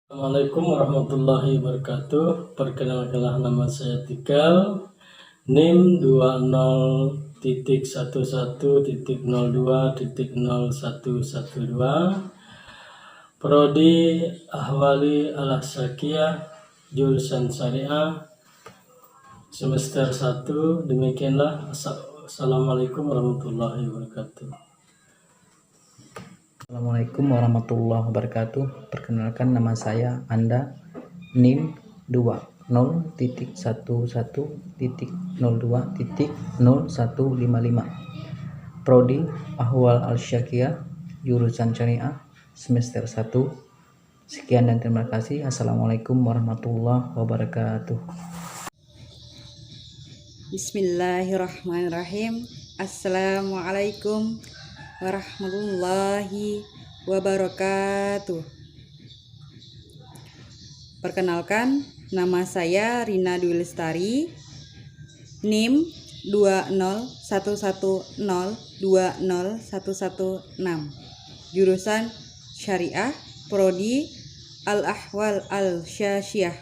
Assalamualaikum warahmatullahi wabarakatuh. Perkenalkanlah, nama saya Tikal, NIM 20.11.02.0112, Prodi Ahwali Al-Syakiyah, jurusan Syariah, semester 1. Demikianlah. Assalamualaikum warahmatullahi wabarakatuh. Assalamualaikum warahmatullahi wabarakatuh. Perkenalkan, nama saya Anda, NIM 20.11.02.0155, Prodi Ahwal Al-Syakiyah, jurusan Syariah, semester 1. Sekian dan terima kasih. Assalamualaikum warahmatullahi wabarakatuh. Bismillahirrahmanirrahim. Assalamualaikum warahmatullahi wabarakatuh. Perkenalkan, nama saya Rina Dwi Lestari, NIM 20.11.02.0116, jurusan Syariah, Prodi Al-Ahwal Al-Syakiyah,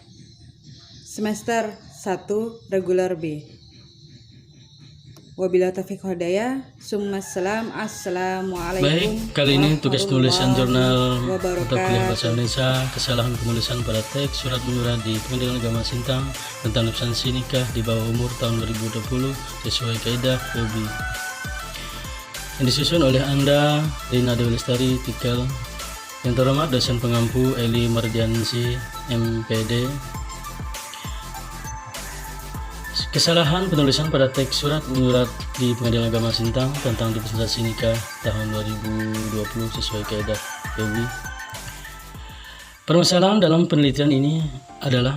semester 1 regular B. Wabillahi taufiq wal hidayah. Summassalam. Assalamualaikum. Baik, kali ini tugas tulisan jurnal mata kuliah bahasa Indonesia, kesalahan penulisan pada teks surat menyurat di Pengadilan Agama Sintang tentang substansi nikah di bawah umur tahun 2020 sesuai kaidah POB, yang disusun oleh Anda, Rina Dewi Lestari, Tikal. Yang terhormat dosen pengampu Eli Mardiansi, MPD. Kesalahan penulisan pada teks surat menyurat di Pengadilan Agama Sintang tentang dispensasi nikah tahun 2020 sesuai kaidah POB. Permasalahan dalam penelitian ini adalah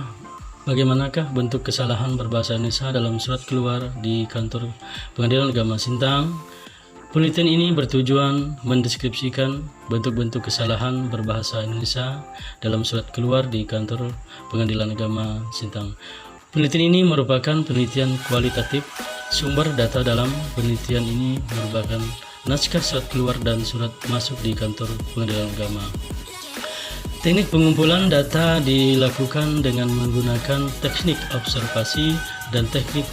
bagaimanakah bentuk kesalahan berbahasa Indonesia dalam surat keluar di kantor Pengadilan Agama Sintang. Penelitian ini bertujuan mendeskripsikan bentuk-bentuk kesalahan berbahasa Indonesia dalam surat keluar di kantor Pengadilan Agama Sintang. Penelitian ini merupakan penelitian kualitatif. Sumber data dalam penelitian ini merupakan naskah surat keluar dan surat masuk di kantor Pengadilan Agama. Teknik pengumpulan data dilakukan dengan menggunakan teknik observasi dan teknik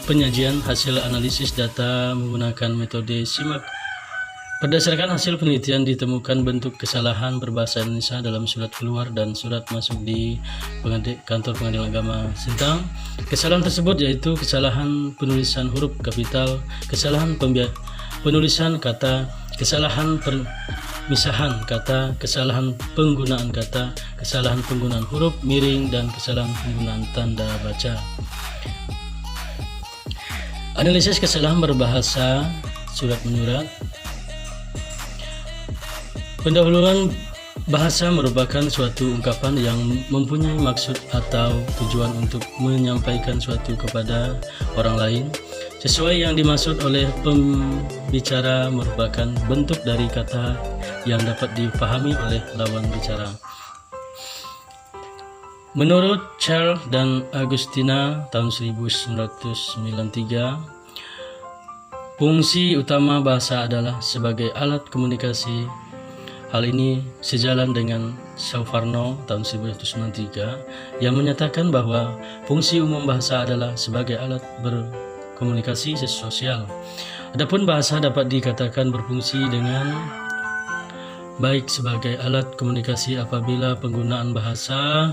penyajian hasil analisis data menggunakan metode SIMAK. Berdasarkan hasil penelitian ditemukan bentuk kesalahan berbahasa Indonesia dalam surat keluar dan surat masuk di kantor Pengadilan Agama Sintang. Kesalahan tersebut yaitu kesalahan penulisan huruf kapital, kesalahan penulisan kata, kesalahan permisahan kata, kesalahan penggunaan kata, kesalahan penggunaan huruf miring, dan kesalahan penggunaan tanda baca. Analisis kesalahan berbahasa surat menyurat. Pendahuluan bahasa merupakan suatu ungkapan yang mempunyai maksud atau tujuan untuk menyampaikan suatu kepada orang lain. Sesuai yang dimaksud oleh pembicara merupakan bentuk dari kata yang dapat dipahami oleh lawan bicara. Menurut Charles dan Agustina tahun 1993, fungsi utama bahasa adalah sebagai alat komunikasi. Hal ini sejalan dengan Sauvarno tahun 1993 yang menyatakan bahwa fungsi umum bahasa adalah sebagai alat berkomunikasi sosial. Adapun bahasa dapat dikatakan berfungsi dengan baik sebagai alat komunikasi apabila penggunaan bahasa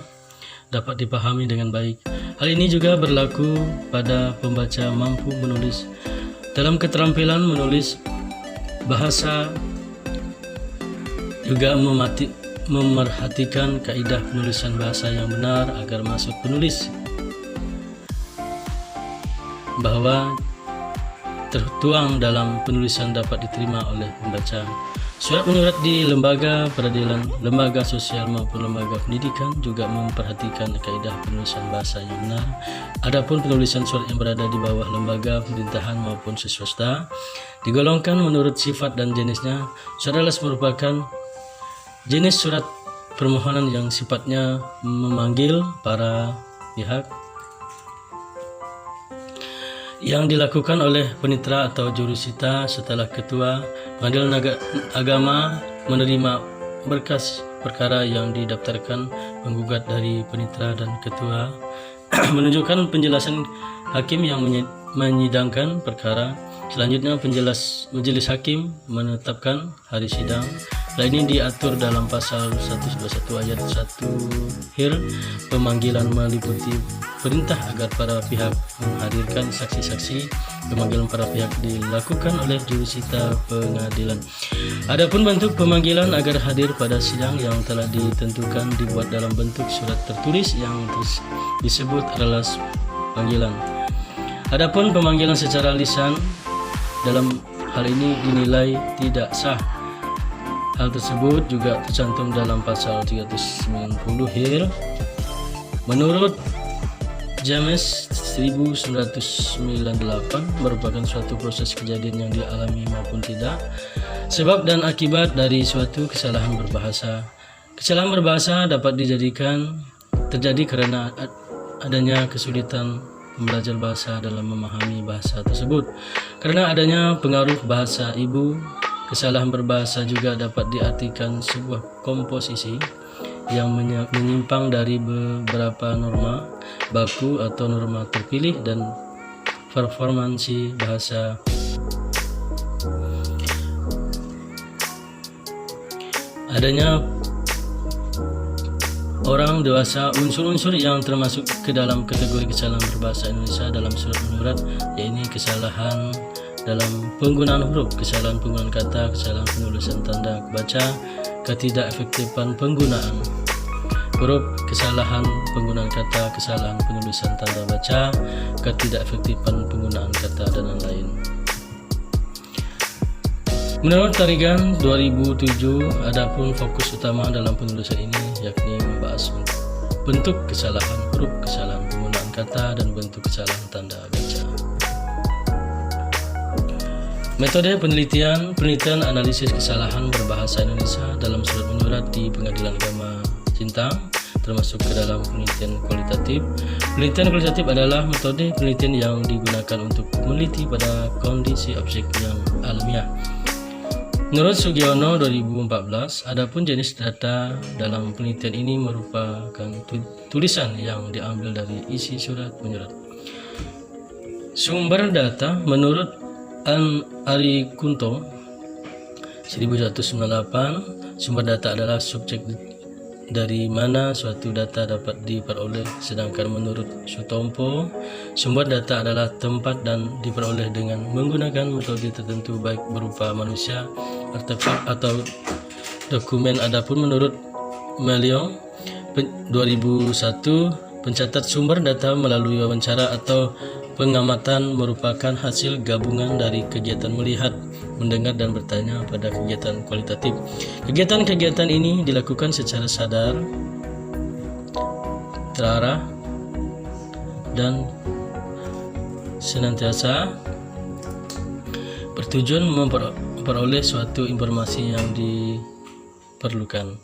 dapat dipahami dengan baik. Hal ini juga berlaku pada pembaca mampu menulis. Dalam keterampilan menulis, bahasa juga memerhatikan kaidah penulisan bahasa yang benar agar maksud penulis bahwa tertuang dalam penulisan dapat diterima oleh pembaca. Surat menyurat di lembaga peradilan, lembaga sosial maupun lembaga pendidikan juga memperhatikan kaidah penulisan bahasa yang benar. Adapun penulisan surat yang berada di bawah lembaga pemerintahan maupun swasta digolongkan menurut sifat dan jenisnya. Surat merupakan jenis surat permohonan yang sifatnya memanggil para pihak yang dilakukan oleh penitra atau jurusita setelah ketua Pengadilan Agama menerima berkas perkara yang didaftarkan penggugat dari penitra dan ketua menunjukkan penjelasan hakim yang menyidangkan perkara. Selanjutnya majelis hakim menetapkan hari sidang. Hal ini diatur dalam pasal 191 ayat 1 hir pemanggilan meliputi perintah agar para pihak menghadirkan saksi-saksi. Pemanggilan para pihak dilakukan oleh jurusita pengadilan. Adapun bentuk pemanggilan agar hadir pada sidang yang telah ditentukan dibuat dalam bentuk surat tertulis yang disebut adalah panggilan. Adapun pemanggilan secara lisan dalam hal ini dinilai tidak sah. Hal tersebut juga tercantum dalam pasal 390 hir. Menurut James 1998 merupakan suatu proses kejadian yang dialami maupun tidak, sebab dan akibat dari suatu kesalahan berbahasa. Kesalahan berbahasa dapat terjadi karena adanya kesulitan belajar bahasa dalam memahami bahasa tersebut. Karena adanya pengaruh bahasa ibu, kesalahan berbahasa juga dapat diartikan sebuah komposisi yang menyimpang dari beberapa norma baku atau norma terpilih dan performansi bahasa. Adanya orang dewasa unsur-unsur yang termasuk ke dalam kategori kesalahan berbahasa Indonesia dalam surat menyurat, yaitu kesalahan dalam penggunaan huruf, kesalahan penggunaan kata, kesalahan penulisan tanda baca, ketidakefektifan penggunaan huruf, kesalahan penggunaan kata, kesalahan penulisan tanda baca, ketidakefektifan penggunaan kata, dan lain-lain. Menurut Tarigan 2007, adapun fokus utama dalam penulisan ini yakni membahas bentuk kesalahan huruf, kesalahan penggunaan kata, dan bentuk kesalahan tanda baca. Metode penelitian analisis kesalahan berbahasa Indonesia dalam surat menyurat di Pengadilan Agama Sintang termasuk ke dalam penelitian kualitatif. Penelitian kualitatif adalah metode penelitian yang digunakan untuk meneliti pada kondisi objek yang alamiah. Menurut Sugiono 2014, adapun jenis data dalam penelitian ini merupakan tulisan yang diambil dari isi surat menyurat. Sumber data menurut Ari Kunto 1198, sumber data adalah subjek dari mana suatu data dapat diperoleh, sedangkan menurut Sutompo, sumber data adalah tempat dan diperoleh dengan menggunakan metode tertentu baik berupa manusia, artefak atau dokumen. Adapun menurut Meliong 2001, pencatat sumber data melalui wawancara atau pengamatan merupakan hasil gabungan dari kegiatan melihat, mendengar, dan bertanya pada kegiatan kualitatif. Kegiatan-kegiatan ini dilakukan secara sadar, terarah, dan senantiasa bertujuan memperoleh suatu informasi yang diperlukan.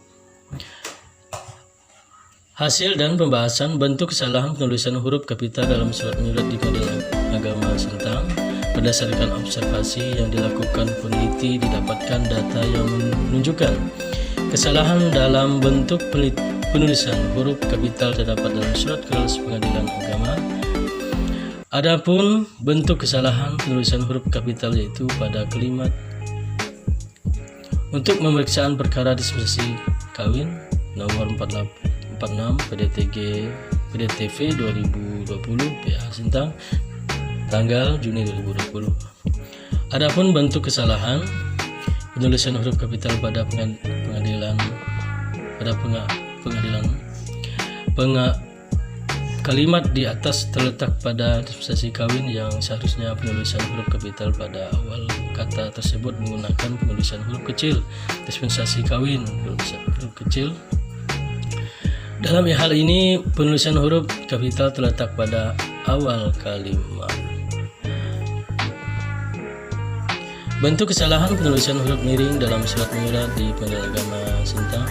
Hasil dan pembahasan bentuk kesalahan penulisan huruf kapital dalam surat menyurat di Pengadilan Agama Sintang. Berdasarkan observasi yang dilakukan peneliti, didapatkan data yang menunjukkan kesalahan dalam bentuk penulisan huruf kapital terdapat dalam surat kelas Pengadilan Agama. Adapun bentuk kesalahan penulisan huruf kapital yaitu pada kalimat untuk pemeriksaan perkara dispensasi kawin nomor 46 PDTV 2020 PA Sintang tanggal Juni 2020. Adapun bentuk kesalahan penulisan huruf kapital pada kalimat di atas terletak pada dispensasi kawin yang seharusnya penulisan huruf kapital pada awal kata tersebut menggunakan penulisan huruf kecil. Dispensasi kawin huruf kecil. Dalam hal ini, penulisan huruf kapital terletak pada awal kalimat. Bentuk kesalahan penulisan huruf miring dalam surat menyurat di Pengadilan Agama Sintang.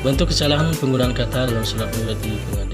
Bentuk kesalahan penggunaan kata dalam surat menyurat di Pengadilan